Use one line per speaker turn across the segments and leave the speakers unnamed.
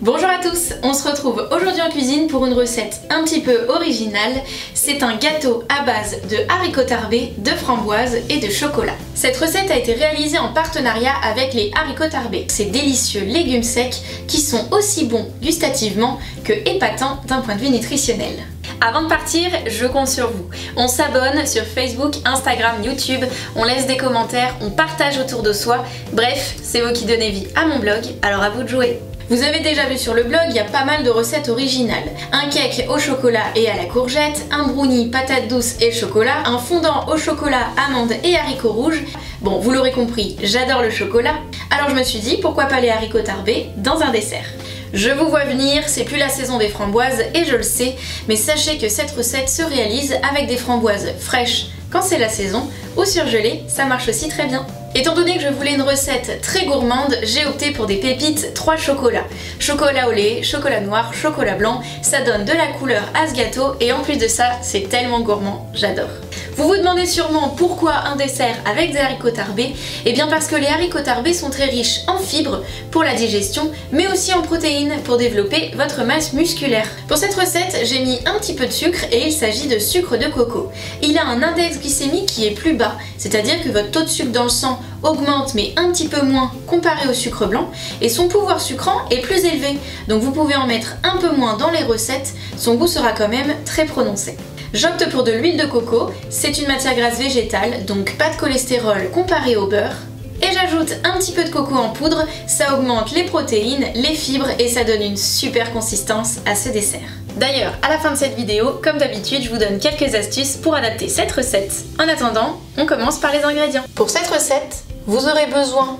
Bonjour à tous, on se retrouve aujourd'hui en cuisine pour une recette un petit peu originale. C'est un gâteau à base de haricots tarbés, de framboises et de chocolat. Cette recette a été réalisée en partenariat avec les haricots tarbés. Ces délicieux légumes secs qui sont aussi bons gustativement que épatants d'un point de vue nutritionnel. Avant de partir, je compte sur vous. On s'abonne sur Facebook, Instagram, YouTube, on laisse des commentaires, on partage autour de soi. Bref, c'est vous qui donnez vie à mon blog, alors à vous de jouer. Vous avez déjà vu sur le blog, il y a pas mal de recettes originales. Un cake au chocolat et à la courgette, un brownie patates douces et chocolat, un fondant au chocolat, amandes et haricots rouges. Bon, vous l'aurez compris, j'adore le chocolat. Alors je me suis dit, pourquoi pas les haricots tarbés dans un dessert. Je vous vois venir, c'est plus la saison des framboises et je le sais, mais sachez que cette recette se réalise avec des framboises fraîches quand c'est la saison ou surgelées, ça marche aussi très bien. Étant donné que je voulais une recette très gourmande, j'ai opté pour des pépites 3 chocolats. Chocolat au lait, chocolat noir, chocolat blanc, ça donne de la couleur à ce gâteau et en plus de ça, c'est tellement gourmand, j'adore. Vous vous demandez sûrement pourquoi un dessert avec des haricots tarbés? Eh bien parce que les haricots tarbés sont très riches en fibres pour la digestion, mais aussi en protéines pour développer votre masse musculaire. Pour cette recette, j'ai mis un petit peu de sucre et il s'agit de sucre de coco. Il a un index glycémique qui est plus bas, c'est-à-dire que votre taux de sucre dans le sang augmente mais un petit peu moins comparé au sucre blanc et son pouvoir sucrant est plus élevé. Donc vous pouvez en mettre un peu moins dans les recettes, son goût sera quand même très prononcé. J'opte pour de l'huile de coco, c'est une matière grasse végétale, donc pas de cholestérol comparé au beurre. Et j'ajoute un petit peu de coco en poudre, ça augmente les protéines, les fibres et ça donne une super consistance à ce dessert. D'ailleurs, à la fin de cette vidéo, comme d'habitude, je vous donne quelques astuces pour adapter cette recette. En attendant, on commence par les ingrédients. Pour cette recette, vous aurez besoin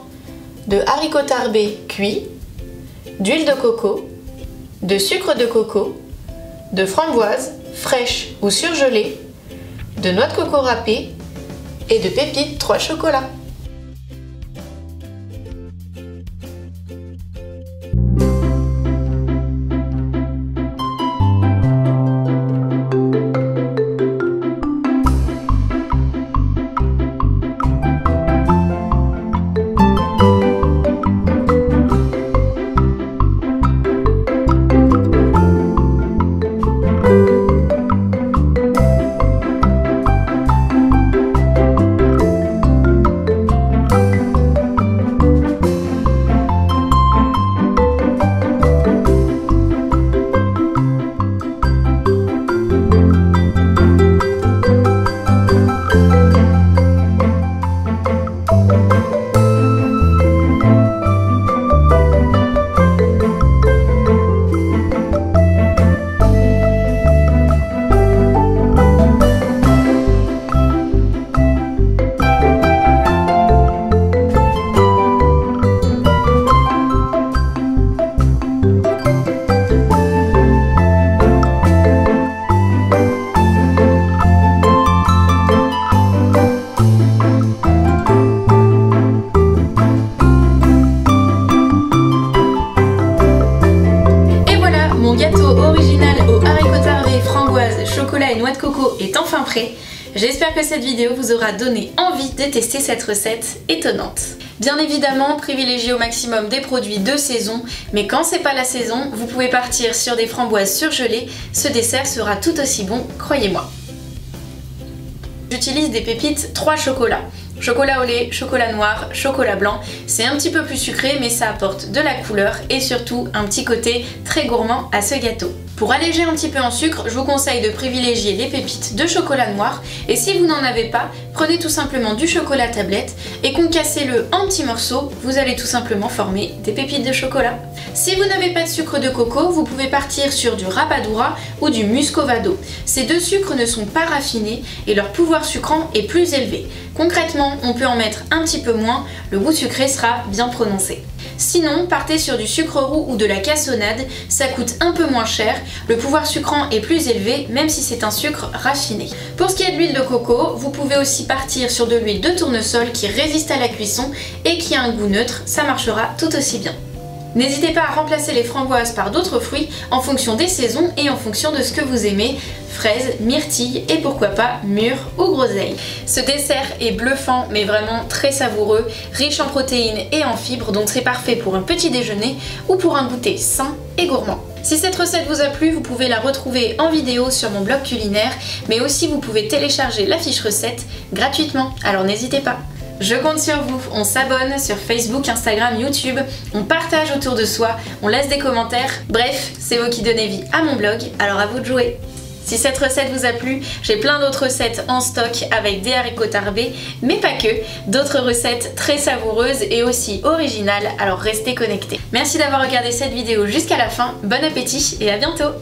de haricots tarbés cuits, d'huile de coco, de sucre de coco, de framboises fraîches ou surgelées, de noix de coco râpées et de pépites 3 chocolats. Et noix de coco est enfin prêt. J'espère que cette vidéo vous aura donné envie de tester cette recette étonnante. Bien évidemment, privilégiez au maximum des produits de saison, mais quand c'est pas la saison, vous pouvez partir sur des framboises surgelées, ce dessert sera tout aussi bon, croyez-moi. J'utilise des pépites 3 chocolats. Chocolat au lait, chocolat noir, chocolat blanc. C'est un petit peu plus sucré mais ça apporte de la couleur et surtout un petit côté très gourmand à ce gâteau. Pour alléger un petit peu en sucre, je vous conseille de privilégier les pépites de chocolat noir et si vous n'en avez pas, prenez tout simplement du chocolat tablette et concassez-le en petits morceaux, vous allez tout simplement former des pépites de chocolat. Si vous n'avez pas de sucre de coco, vous pouvez partir sur du rapadura ou du muscovado. Ces deux sucres ne sont pas raffinés et leur pouvoir sucrant est plus élevé. Concrètement, on peut en mettre un petit peu moins, le goût sucré sera bien prononcé. Sinon, partez sur du sucre roux ou de la cassonade, ça coûte un peu moins cher, le pouvoir sucrant est plus élevé même si c'est un sucre raffiné. Pour ce qui est de l'huile de coco, vous pouvez aussi partir sur de l'huile de tournesol qui résiste à la cuisson et qui a un goût neutre, ça marchera tout aussi bien. N'hésitez pas à remplacer les framboises par d'autres fruits en fonction des saisons et en fonction de ce que vous aimez, fraises, myrtilles et pourquoi pas mûres ou groseilles. Ce dessert est bluffant mais vraiment très savoureux, riche en protéines et en fibres, donc c'est parfait pour un petit déjeuner ou pour un goûter sain et gourmand. Si cette recette vous a plu, vous pouvez la retrouver en vidéo sur mon blog culinaire, mais aussi vous pouvez télécharger la fiche recette gratuitement, alors n'hésitez pas. Je compte sur vous, on s'abonne sur Facebook, Instagram, YouTube, on partage autour de soi, on laisse des commentaires, bref, c'est vous qui donnez vie à mon blog, alors à vous de jouer. Si cette recette vous a plu, j'ai plein d'autres recettes en stock avec des haricots tarbés, mais pas que, d'autres recettes très savoureuses et aussi originales, alors restez connectés. Merci d'avoir regardé cette vidéo jusqu'à la fin, bon appétit et à bientôt!